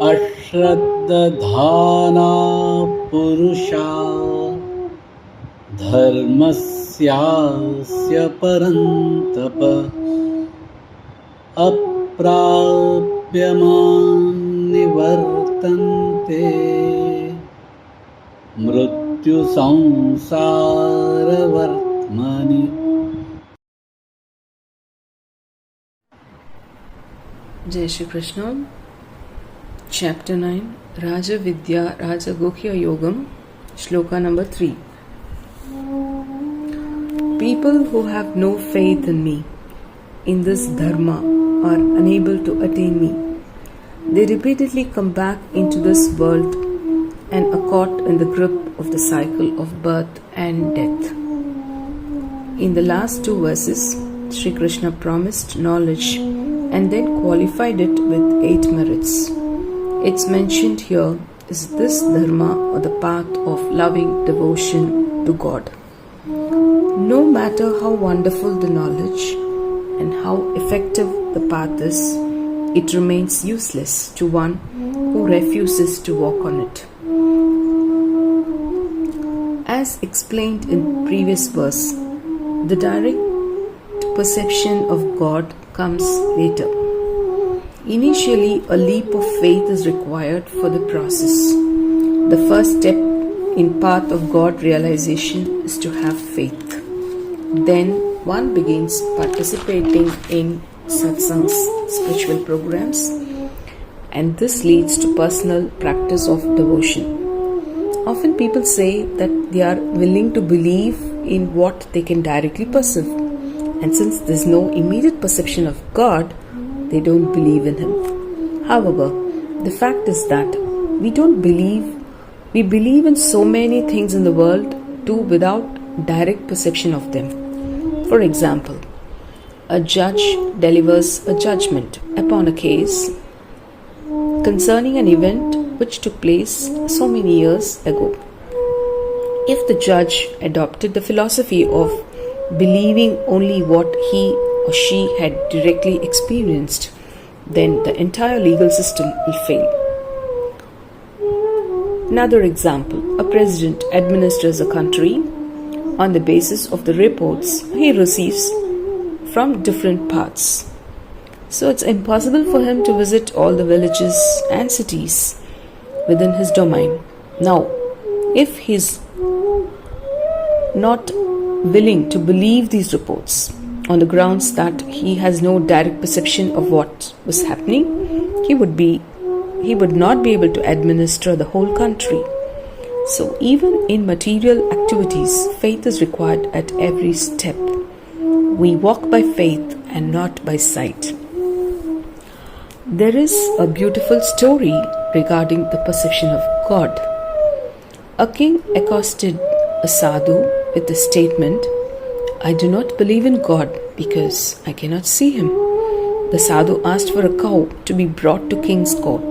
अश्रद्धाना पुरुषा धर्मस्यास्य परन्तप अप्राप्यमान् निवर्तन्ते मृत्यु संसारवर्त्मनि. Jai Shri Krishna. Chapter 9, Raja Vidya Raja Gokhya Yogam, shloka number 3. People who have no faith in me, in this dharma, are unable to attain me. They repeatedly come back into this world and are caught in the grip of the cycle of birth and death. In the last two verses, Sri Krishna promised knowledge and then qualified it with 8 merits. It's mentioned here is this dharma or the path of loving devotion to God. No matter how wonderful the knowledge and how effective the path is, it remains useless to one who refuses to walk on it. As explained in previous verse, the direct perception of God comes later. Initially, a leap of faith is required for the process. The first step in path of God realization is to have faith. Then one begins participating in satsangs, spiritual programs, and this leads to personal practice of devotion. Often people say that they are willing to believe in what they can directly perceive, and since there is no immediate perception of God, they don't believe in Him. However, the fact is that we believe in so many things in the world too without direct perception of them. For example, a judge delivers a judgment upon a case concerning an event which took place so many years ago. If the judge adopted the philosophy of believing only what he or she had directly experienced, then the entire legal system will fail. Another example, a president administers a country on the basis of the reports he receives from different parts. So it's impossible for him to visit all the villages and cities within his domain. Now, if he's not willing to believe these reports on the grounds that he has no direct perception of what was happening, he would not be able to administer the whole country. So even in material activities, faith is required at every step. We walk by faith and not by sight. There is a beautiful story regarding the perception of God. A king accosted a sadhu with the statement, "I do not believe in God because I cannot see Him." The sadhu asked for a cow to be brought to king's court.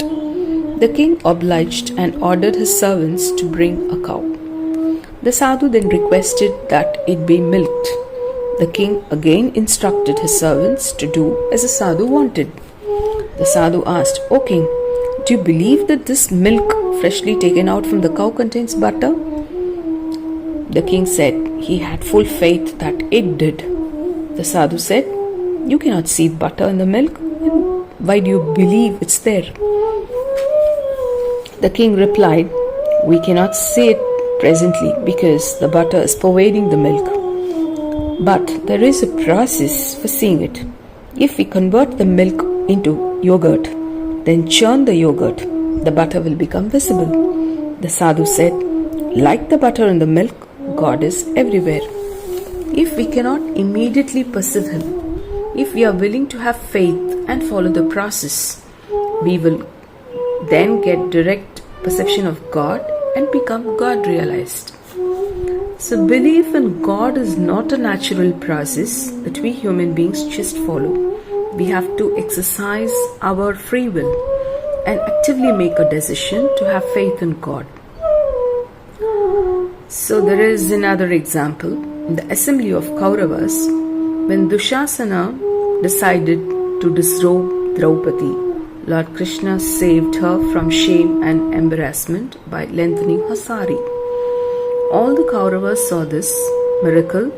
The king obliged and ordered his servants to bring a cow. The sadhu then requested that it be milked. The king again instructed his servants to do as the sadhu wanted. The sadhu asked, "O king, do you believe that this milk freshly taken out from the cow contains butter?" The king said he had full faith that it did. The sadhu said, "You cannot see butter in the milk. Why do you believe it's there?" The king replied, "We cannot see it presently because the butter is pervading the milk. But there is a process for seeing it. If we convert the milk into yogurt, then churn the yogurt, the butter will become visible." The sadhu said, "Like the butter in the milk, God is everywhere. If we cannot immediately perceive Him, if we are willing to have faith and follow the process, we will then get direct perception of God and become God realized." So belief in God is not a natural process that we human beings just follow. We have to exercise our free will and actively make a decision to have faith in God. So there is another example. In the assembly of Kauravas, when Dushasana decided to disrobe Draupadi Lord Krishna saved her from shame and embarrassment by lengthening her sari. All the Kauravas saw this miracle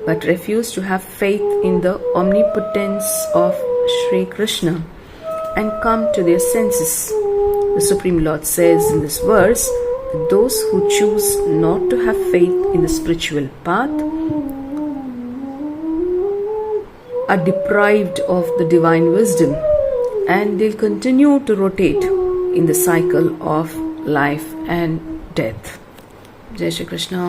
but refused to have faith in the omnipotence of Sri Krishna and come to their senses. The Supreme Lord says in this verse that those who choose not to have faith in the spiritual path are deprived of the divine wisdom, and they'll continue to rotate in the cycle of life and death. Jai Shri Krishna.